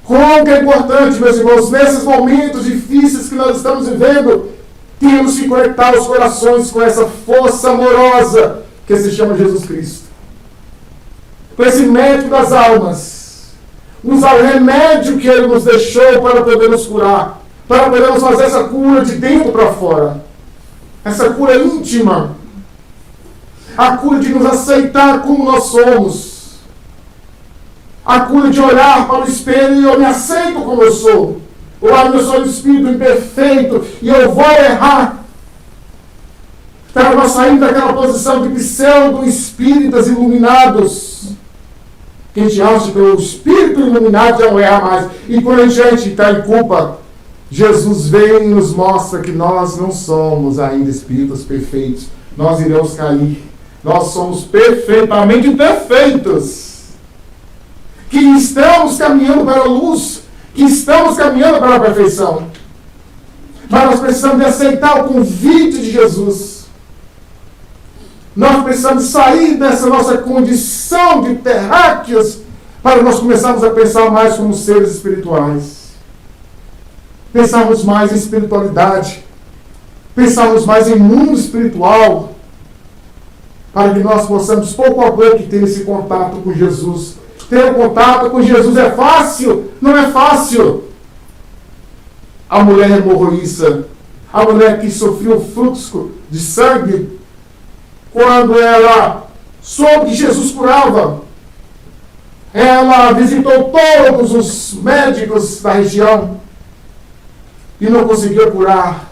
Como que é importante, meus irmãos, nesses momentos difíceis que nós estamos vivendo, temos que conectar os corações com essa força amorosa que se chama Jesus Cristo. Com esse médico das almas. Usar o remédio que Ele nos deixou para poder nos curar. Para podermos fazer essa cura de dentro para fora. Essa cura íntima. A cura de nos aceitar como nós somos. A cura de olhar para o espelho e eu me aceito como eu sou. Olhar meu sou espírito imperfeito e eu vou errar. Para nós sairmos daquela posição de pseudo-espíritas iluminados. Que a gente acha que o espírito iluminado já não erra mais. E quando a gente está em culpa, Jesus vem e nos mostra que nós não somos ainda espíritos perfeitos. Nós iremos cair. Nós somos perfeitamente imperfeitos. Que estamos caminhando para a luz, que estamos caminhando para a perfeição. Mas nós precisamos de aceitar o convite de Jesus. Nós precisamos sair dessa nossa condição de terráqueos para nós começarmos a pensar mais como seres espirituais. Pensarmos mais em espiritualidade. Pensarmos mais em mundo espiritual. Para que nós possamos pouco a pouco ter esse contato com Jesus. ter um contato com Jesus é fácil? Não é fácil. A mulher hemorroíça, a mulher que sofreu fluxo de sangue, quando ela soube que Jesus curava, ela visitou todos os médicos da região e não conseguiu curar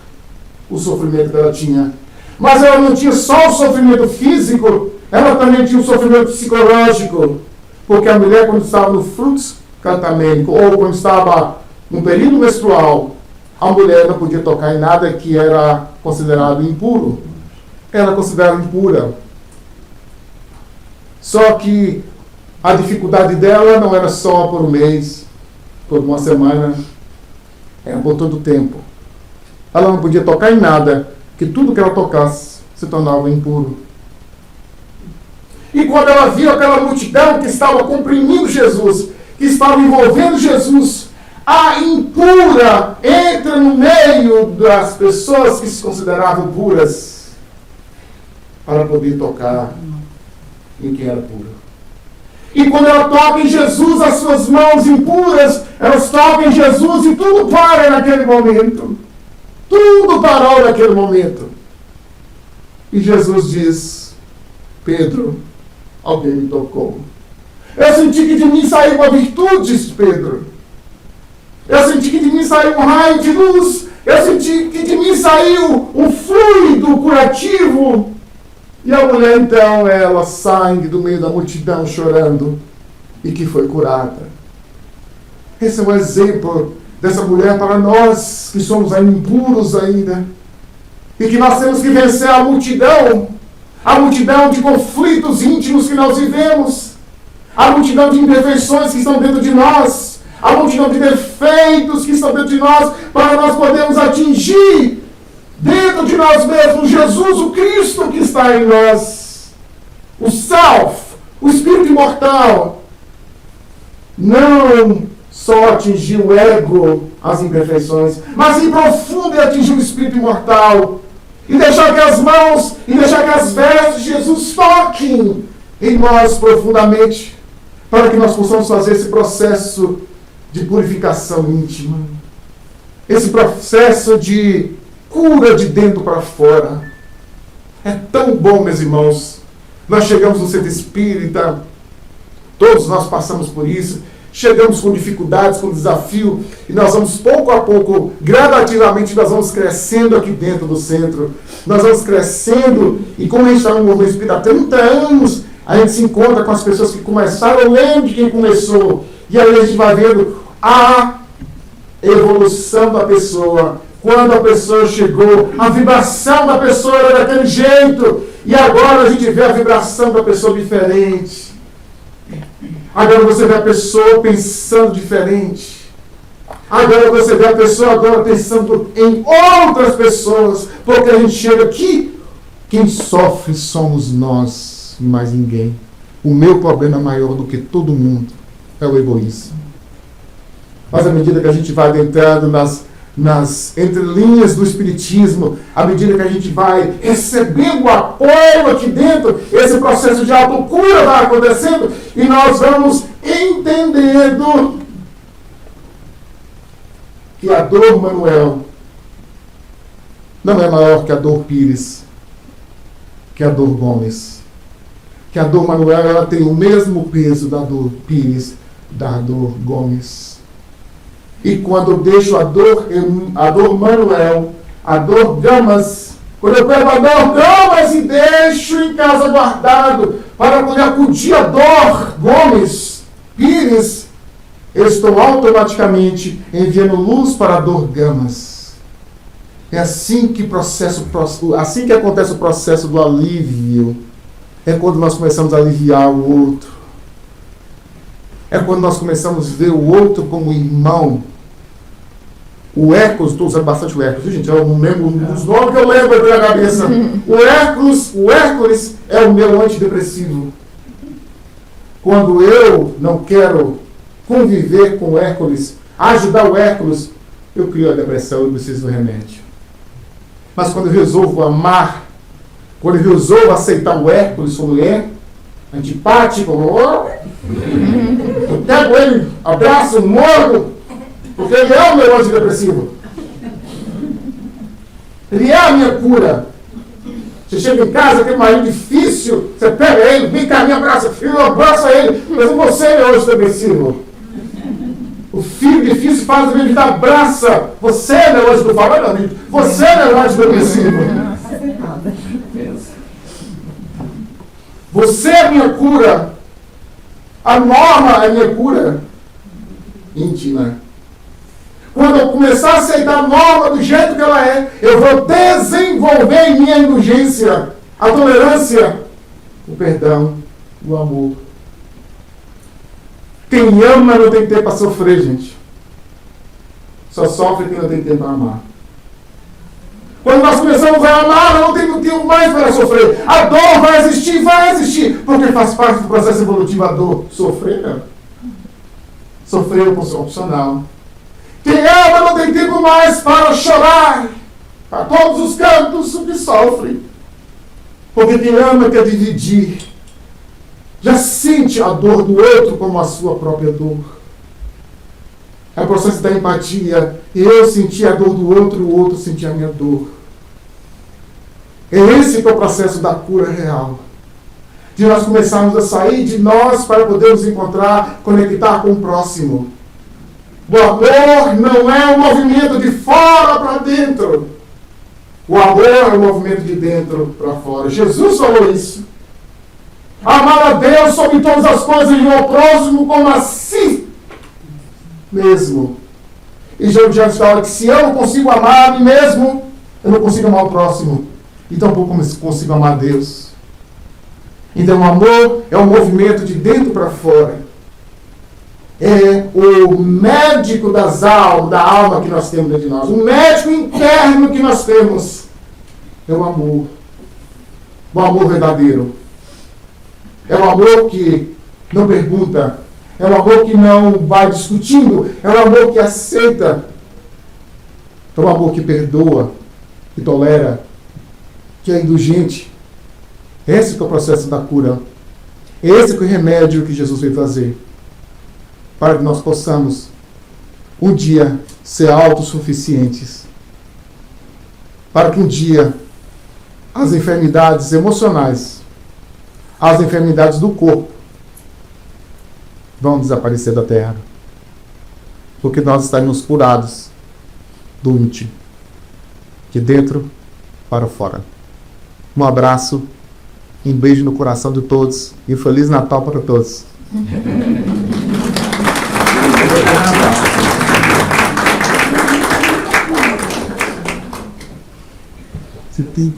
o sofrimento que ela tinha. Mas ela não tinha só o sofrimento físico, ela também tinha o sofrimento psicológico. Porque a mulher, quando estava no fluxo catamênico, ou quando estava no período menstrual, a mulher não podia tocar em nada que era considerado impuro. Era considerada impura. Só que a dificuldade dela não era só por um mês, por uma semana, era por todo o tempo. Ela não podia tocar em nada, que tudo que ela tocasse se tornava impuro. E quando ela viu aquela multidão que estava comprimindo Jesus, que estava envolvendo Jesus, a impura entra no meio das pessoas que se consideravam puras para poder tocar em quem era puro. E quando ela toca em Jesus, as suas mãos impuras, elas tocam em Jesus e tudo para naquele momento. Tudo parou naquele momento. E Jesus diz: Pedro, alguém me tocou. Eu senti que de mim saiu uma virtude, Pedro. Eu senti que de mim saiu um raio de luz. Eu senti que de mim saiu um fluido curativo. E a mulher, então, ela sai do meio da multidão chorando e que foi curada. Esse é um exemplo dessa mulher para nós que somos ainda impuros ainda. E que nós temos que vencer a multidão de conflitos íntimos que nós vivemos, a multidão de imperfeições que estão dentro de nós, a multidão de defeitos que estão dentro de nós, para nós podermos atingir dentro de nós mesmos Jesus, o Cristo que está em nós, o Self, o Espírito imortal. Não só atingir o ego, as imperfeições, mas ir profundo e atingir o Espírito imortal. E deixar que as mãos, e deixar que as vestes de Jesus toquem em nós profundamente, para que nós possamos fazer esse processo de purificação íntima. Esse processo de cura de dentro para fora. É tão bom, meus irmãos. Nós chegamos no centro espírita, todos nós passamos por isso, chegamos com dificuldades, com desafio, e nós vamos pouco a pouco, gradativamente, nós vamos crescendo aqui dentro do centro. Nós vamos crescendo, e como a gente está no movimento espírita há 30 anos, a gente se encontra com as pessoas que começaram, eu lembro de quem começou, e aí a gente vai vendo a evolução da pessoa. Quando a pessoa chegou, a vibração da pessoa era daquele jeito, e agora a gente vê a vibração da pessoa diferente. Agora você vê a pessoa pensando diferente. Agora você vê a pessoa agora pensando em outras pessoas. Porque a gente chega aqui, quem sofre somos nós e mais ninguém. O meu problema maior do que todo mundo é o egoísmo. Mas à medida que a gente vai adentrando nas entrelinhas do Espiritismo, à medida que a gente vai recebendo apoio aqui dentro, esse processo de autocura vai acontecendo e nós vamos entendendo que a dor Manuel não é maior que a dor Pires, que a dor Gomes. Que a dor Manuel ela tem o mesmo peso da dor Pires, da dor Gomes. E quando eu deixo a dor Manuel, a dor Gamas, quando eu pego a dor Gamas e deixo em casa guardado, para poder acudir a dor Gomes, Pires, eu estou automaticamente enviando luz para a dor Gamas. É assim que acontece o processo do alívio. É quando nós começamos a aliviar o outro. É quando nós começamos a ver o outro como irmão. O Hércules, estou usando bastante o Hércules, gente, eu não lembro os nomes que eu lembro aqui na cabeça. O Hércules é o meu antidepressivo. Quando eu não quero conviver com o Hércules, ajudar o Hércules, eu crio a depressão e preciso do remédio. Mas quando eu resolvo amar, quando eu resolvo aceitar o Hércules como é, antipático, eu pego ele, abraço, mordo, porque ele é o meu antidepressivo. Ele é a minha cura. Você chega em casa, tem um marido difícil, você pega ele, vem cá, me abraça, filho, abraça ele, mas você é meu antidepressivo. O filho difícil faz a vida, abraça, você é meu antidepressivo. Fala, não, você é meu antidepressivo. Você é minha cura. A norma é minha cura íntima. Quando eu começar a aceitar a norma do jeito que ela é, eu vou desenvolver em minha indulgência a tolerância, o perdão, o amor. Quem ama não tem tempo para sofrer, gente. Só sofre quem não tem tempo para amar. Quando nós começamos a amar, não tem tempo mais para sofrer. A dor vai existir, porque faz parte do processo evolutivo a dor. Sofrer, não. Sofrer é opcional. Quem ama não tem tempo mais para chorar. Para todos os cantos que sofre. Porque quem ama quer dividir. Já sente a dor do outro como a sua própria dor. É o processo da empatia. Eu senti a dor do outro, o outro sentia a minha dor. É esse que é o processo da cura real. De nós começarmos a sair de nós para podermos encontrar, conectar com o próximo. O amor não é um movimento de fora para dentro. O amor é um movimento de dentro para fora. Jesus falou isso. Amar a Deus sobre todas as coisas e ao próximo como a si mesmo. E Jesus fala que se eu não consigo amar a mim mesmo, eu não consigo amar o próximo. E tampouco consigo amar a Deus. Então o amor é um movimento de dentro para fora. É o médico da alma que nós temos dentro de nós. O médico interno que nós temos é o amor. O amor verdadeiro. É o amor que não pergunta. É o amor que não vai discutindo. É o amor que aceita. É o amor que perdoa, que tolera, que é indulgente. Esse que é o processo da cura. Esse que é o remédio que Jesus veio fazer. Para que nós possamos um dia ser autossuficientes. Para que um dia as enfermidades emocionais, as enfermidades do corpo vão desaparecer da terra. Porque nós estaremos curados do íntimo, de dentro para fora. Um abraço, um beijo no coração de todos e um Feliz Natal para todos. Você tem